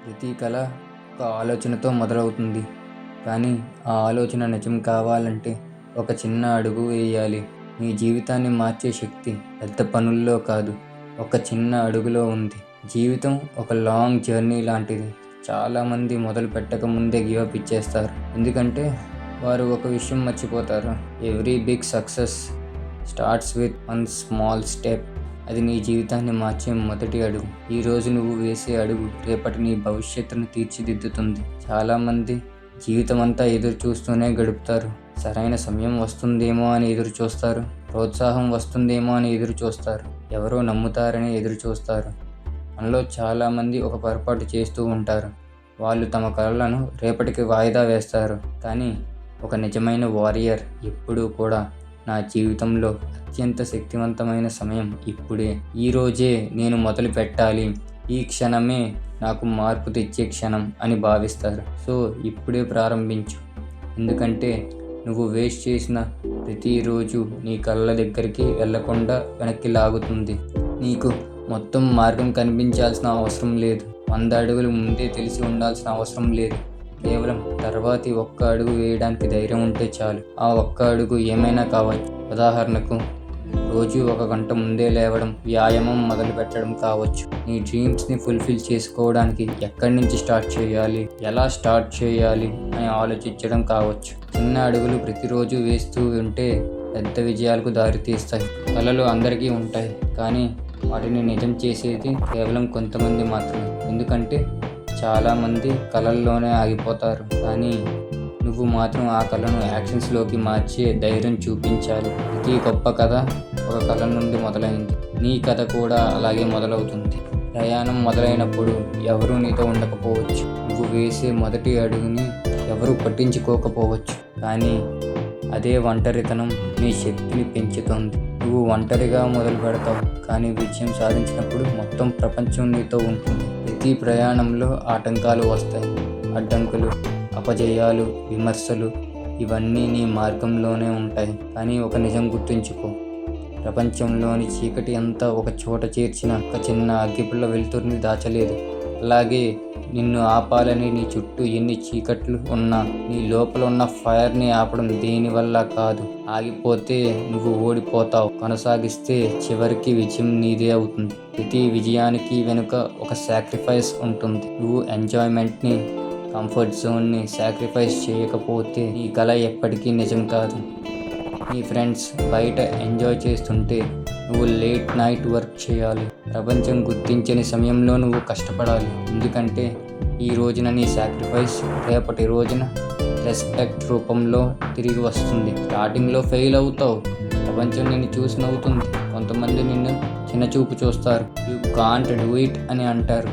ప్రతి కళ ఒక ఆలోచనతో మొదలవుతుంది. కానీ ఆ ఆలోచన నిజం కావాలంటే ఒక చిన్న అడుగు వేయాలి. నీ జీవితాన్ని మార్చే శక్తి పెద్ద పనుల్లో కాదు, ఒక చిన్న అడుగులో ఉంది. జీవితం ఒక లాంగ్ జర్నీ లాంటిది. చాలామంది మొదలు పెట్టక ముందే గివప్ ఇచ్చేస్తారు. ఎందుకంటే వారు ఒక విషయం మర్చిపోతారు. Every big success starts with one small step. అది నీ జీవితాన్ని మార్చే మొదటి అడుగు. ఈరోజు నువ్వు వేసే అడుగు రేపటి నీ భవిష్యత్తును తీర్చిదిద్దుతుంది. చాలామంది జీవితం అంతా ఎదురు చూస్తూనే గడుపుతారు. సరైన సమయం వస్తుందేమో అని ఎదురు చూస్తారు, ప్రోత్సాహం వస్తుందేమో అని ఎదురు చూస్తారు, ఎవరో నమ్ముతారని ఎదురు చూస్తారు. మనలో చాలామంది ఒక పొరపాటు చేస్తూ ఉంటారు. వాళ్ళు తమ కలలను రేపటికి వాయిదా వేస్తారు. కానీ ఒక నిజమైన వారియర్ ఎప్పుడూ కూడా నా జీవితంలో అత్యంత శక్తివంతమైన సమయం ఇప్పుడే, ఈరోజే నేను మొదలు పెట్టాలి, ఈ క్షణమే నాకు మార్పు తెచ్చే క్షణం అని భావిస్తారు. సో ఇప్పుడే ప్రారంభించు. ఎందుకంటే నువ్వు వేస్ట్ చేసిన ప్రతిరోజు నీ కళ్ళ దగ్గరికి వెళ్లకుండా వెనక్కి లాగుతుంది. నీకు మొత్తం మార్గం కనిపించాల్సిన అవసరం లేదు. 100 అడుగులు ముందే తెలిసి ఉండాల్సిన అవసరం లేదు. కేవలం తర్వాతి ఒక్క అడుగు వేయడానికి ధైర్యం ఉంటే చాలు. ఆ ఒక్క అడుగు ఏమైనా కావచ్చు. ఉదాహరణకు రోజు 1 గంట ముందే లేవడం, వ్యాయామం మొదలు పెట్టడం కావచ్చు. నీ డ్రీమ్స్ని ఫుల్ఫిల్ చేసుకోవడానికి ఎక్కడి నుంచి స్టార్ట్ చేయాలి, ఎలా స్టార్ట్ చేయాలి అని ఆలోచించడం కావచ్చు. చిన్న అడుగులు ప్రతిరోజు వేస్తూ ఉంటే పెద్ద విజయాలకు దారితీస్తాయి. కలలు అందరికీ ఉంటాయి, కానీ వాటిని నిజం చేసేది కేవలం కొంతమంది మాత్రమే. ఎందుకంటే చాలామంది కలల్లోనే ఆగిపోతారు. కానీ నువ్వు మాత్రం ఆ కళను యాక్షన్స్లోకి మార్చే ధైర్యం చూపించాలి. ప్రతి గొప్ప కథ ఒక కళ నుండి మొదలైంది. నీ కథ కూడా అలాగే మొదలవుతుంది. ప్రయాణం మొదలైనప్పుడు ఎవరూ నీతో ఉండకపోవచ్చు. నువ్వు వేసే మొదటి అడుగుని ఎవరూ పట్టించుకోకపోవచ్చు. కానీ అదే ఒంటరితనం నీ శక్తిని పెంచుతుంది. నువ్వు ఒంటరిగా మొదలు పెడతావు, కానీ విజయం సాధించినప్పుడు మొత్తం ప్రపంచం నీతో ఉంటుంది. ప్రతి ప్రయాణంలో ఆటంకాలు వస్తాయి. అడ్డంకులు, అపజయాలు, విమర్శలు ఇవన్నీ నీ మార్గంలోనే ఉంటాయి. కానీ ఒక నిజం గుర్తుంచుకో, ప్రపంచంలోని చీకటి అంతా ఒక చోట చేర్చిన ఒక చిన్న అగ్గిపుల్ల వెలుతురుని దాచలేదు. అలాగే నిన్ను ఆపాలని నీ చుట్టూ ఎన్ని చీకట్లు ఉన్నా నీ లోపల ఉన్న ఫైర్ని ఆపడం దేనివల్ల కాదు. ఆగిపోతే నువ్వు ఓడిపోతావు. కొనసాగిస్తే చివరికి విజయం నీదే అవుతుంది. ప్రతి విజయానికి వెనుక ఒక సాక్రిఫైస్ ఉంటుంది. నువ్వు ఎంజాయ్మెంట్ని, కంఫర్ట్ జోన్ని సాక్రిఫైస్ చేయకపోతే ఈ కళ ఎప్పటికీ నిజం కాదు. నీ ఫ్రెండ్స్ బయట ఎంజాయ్ చేస్తుంటే నువ్వు లేట్ నైట్ వర్క్ చేయాలి. ప్రపంచం గుర్తించని సమయంలో నువ్వు కష్టపడాలి. ఎందుకంటే ఈ రోజున నీ సాక్రిఫైస్ రేపటి రోజున రెస్పెక్ట్ రూపంలో తిరిగి వస్తుంది. స్టార్టింగ్లో ఫెయిల్ అవుతావు. ప్రపంచం నిన్ను చూసి నవ్వుతుంది. కొంతమంది నిన్ను చిన్న చూపు చూస్తారు. యూ కాంట్ డూ ఇట్ అని అంటారు.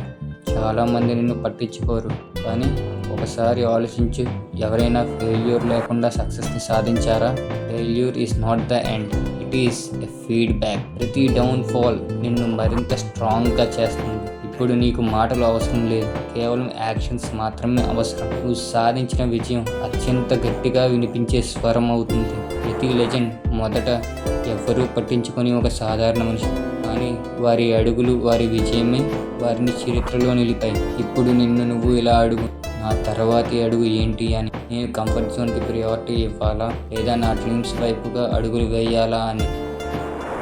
చాలామంది నిన్ను పట్టించుకోరు. కానీ ఒకసారి ఆలోచించు, ఎవరైనా ఫెయిల్యూర్ లేకుండా సక్సెస్ని సాధించారా? Failure is not the end, it is a feedback. ప్రతి డౌన్ఫాల్ నిన్ను మరింత స్ట్రాంగ్గా చేస్తుంది. ఇప్పుడు నీకు మాటలు అవసరం లేదు, కేవలం యాక్షన్స్ మాత్రమే అవసరం. నువ్వు సాధించిన విజయం అత్యంత గట్టిగా వినిపించే స్వరం అవుతుంది. ప్రతి లెజెండ్ మొదట ఎవ్వరూ పట్టించుకొని ఒక సాధారణ మనిషి, కానీ వారి అడుగులు, వారి విజయమే వారిని చరిత్రలో నిలిపాయి. ఇప్పుడు నిన్ను నువ్వు ఇలా అడుగు, నా తర్వాతి అడుగు ఏంటి అని. నేను కంఫర్ట్ జోన్కి ప్రియారిటీ ఇవ్వాలా, లేదా నా డ్రీమ్స్ వైపుగా అడుగులు వేయాలా అని.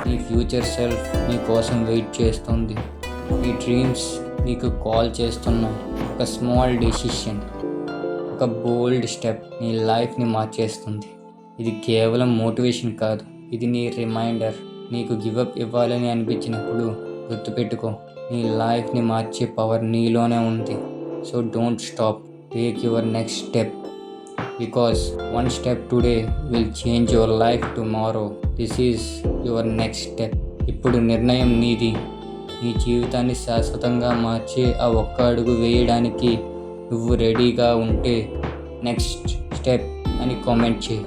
నీ ఫ్యూచర్ సెల్ఫ్ నీ కోసం వెయిట్ చేస్తుంది. నీ డ్రీమ్స్ నీకు కాల్ చేస్తున్నాయి. ఒక స్మాల్ డెసిషన్, ఒక బోల్డ్ స్టెప్ నీ లైఫ్ని మార్చేస్తుంది. ఇది కేవలం మోటివేషన్ కాదు, ఇది నీ రిమైండర్. నీకు గివప్ ఇవ్వాలని అనిపించినప్పుడు గుర్తుపెట్టుకో, నీ లైఫ్ని మార్చే పవర్ నీలోనే ఉంది. So don't stop, take your next step, because one step today will change your life tomorrow. This is your next step. ఇప్పుడు నిర్ణయం నీది. నీ జీవితాన్ని శాశ్వతంగా మార్చే ఆ ఒక్క అడుగు వేయడానికి నువ్వు రెడీగా ఉంటే నెక్స్ట్ స్టెప్ అని కామెంట్ చేయి.